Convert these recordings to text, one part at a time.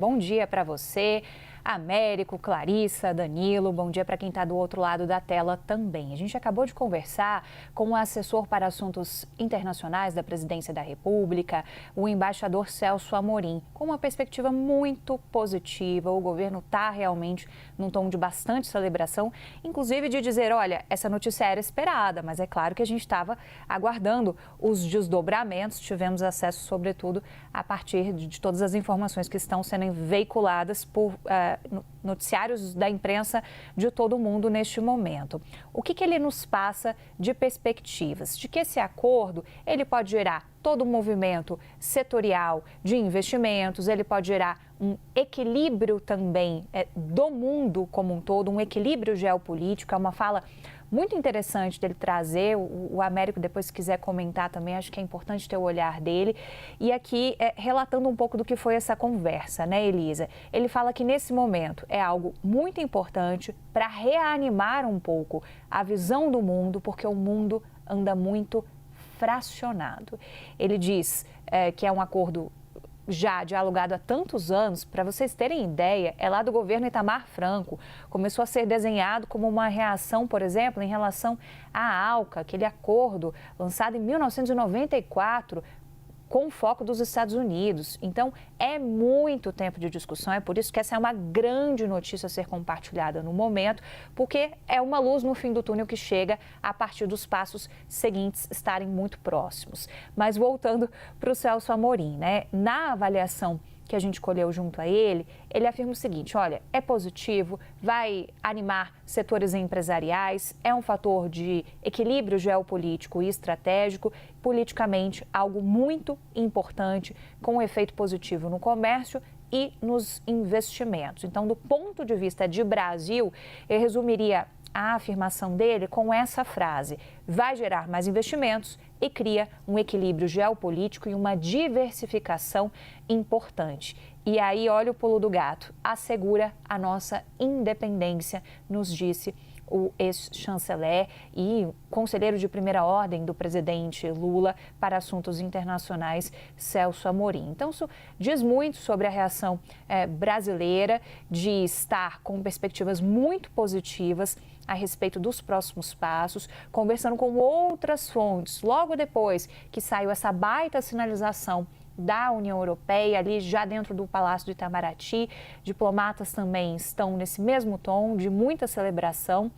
Bom dia para você, Américo, Clarissa, Danilo. Bom dia para quem está do outro lado da tela também. A gente acabou de conversar com o assessor para assuntos internacionais da Presidência da República, o embaixador Celso Amorim, com uma perspectiva muito positiva. O governo está realmente num tom de bastante celebração, inclusive de dizer, olha, essa notícia era esperada, mas é claro que a gente estava aguardando os desdobramentos. Tivemos acesso, sobretudo, a partir de todas as informações que estão sendo veiculadas por noticiários da imprensa de todo o mundo neste momento. O que ele nos passa de perspectivas? De que esse acordo ele pode gerar todo um movimento setorial de investimentos, ele pode gerar um equilíbrio também do mundo como um todo, um equilíbrio geopolítico. É uma fala muito interessante dele trazer. O Américo, depois, se quiser comentar também, acho que é importante ter o olhar dele. E aqui, relatando um pouco do que foi essa conversa, né, Elisa? Ele fala que nesse momento é algo muito importante para reanimar um pouco a visão do mundo, porque o mundo anda muito fracionado. Ele diz que é um acordo já dialogado há tantos anos. Para vocês terem ideia, é lá do governo Itamar Franco. Começou a ser desenhado como uma reação, por exemplo, em relação à ALCA, aquele acordo lançado em 1994, com foco dos Estados Unidos. Então, é muito tempo de discussão, é por isso que essa é uma grande notícia a ser compartilhada no momento, porque é uma luz no fim do túnel que chega a partir dos passos seguintes estarem muito próximos. Mas voltando para o Celso Amorim, né? Na avaliação que a gente colheu junto a ele, ele afirma o seguinte, olha, é positivo, vai animar setores empresariais, é um fator de equilíbrio geopolítico e estratégico, politicamente algo muito importante, com um efeito positivo no comércio e nos investimentos. Então, do ponto de vista de Brasil, eu resumiria a afirmação dele com essa frase: vai gerar mais investimentos e cria um equilíbrio geopolítico e uma diversificação importante. E aí, olha o pulo do gato, assegura a nossa independência, nos disse o ex-chanceler e conselheiro de primeira ordem do presidente Lula para assuntos internacionais, Celso Amorim. Então, isso diz muito sobre a reação brasileira de estar com perspectivas muito positivas a respeito dos próximos passos, conversando com outras fontes, logo depois que saiu essa baita sinalização da União Europeia, ali já dentro do Palácio do Itamaraty. Diplomatas também estão nesse mesmo tom de muita celebração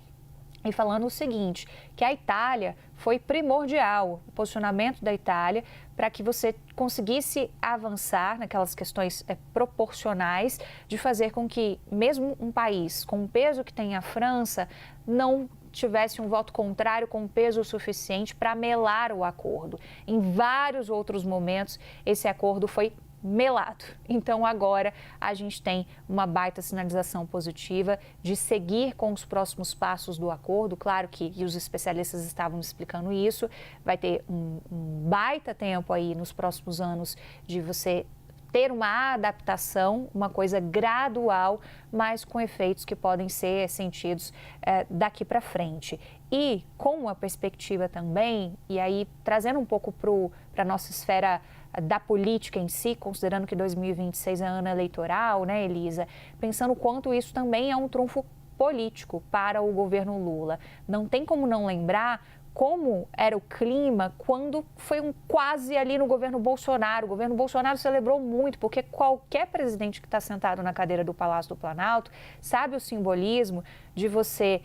e falando o seguinte, que a Itália foi primordial, o posicionamento da Itália, para que você conseguisse avançar naquelas questões proporcionais de fazer com que mesmo um país com o peso que tem a França não tivesse um voto contrário com peso suficiente para melar o acordo. Em vários outros momentos, esse acordo foi melado. Então, agora a gente tem uma baita sinalização positiva de seguir com os próximos passos do acordo. Claro que e os especialistas estavam explicando isso, vai ter um baita tempo aí nos próximos anos de você ter uma adaptação, uma coisa gradual, mas com efeitos que podem ser sentidos daqui para frente. E com uma perspectiva também, e aí trazendo um pouco para a nossa esfera da política em si, considerando que 2026 é ano eleitoral, né, Elisa? Pensando o quanto isso também é um trunfo político para o governo Lula. Não tem como não lembrar como era o clima quando foi quase ali no governo Bolsonaro. O governo Bolsonaro celebrou muito, porque qualquer presidente que está sentado na cadeira do Palácio do Planalto sabe o simbolismo de você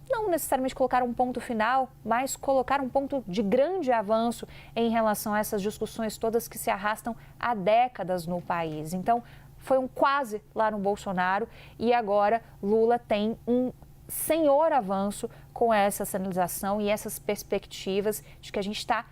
não necessariamente colocar um ponto final, mas colocar um ponto de grande avanço em relação a essas discussões todas que se arrastam há décadas no país. Então, foi um quase lá no Bolsonaro e agora Lula tem um senhor avanço com essa sinalização e essas perspectivas de que a gente está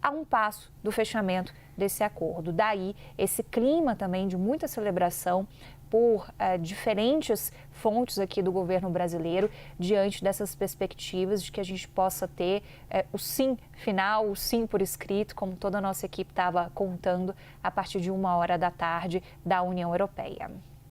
a um passo do fechamento desse acordo. Daí, esse clima também de muita celebração por diferentes fontes aqui do governo brasileiro, diante dessas perspectivas de que a gente possa ter o sim final, o sim por escrito, como toda a nossa equipe estava contando, a partir de 1h da tarde da União Europeia.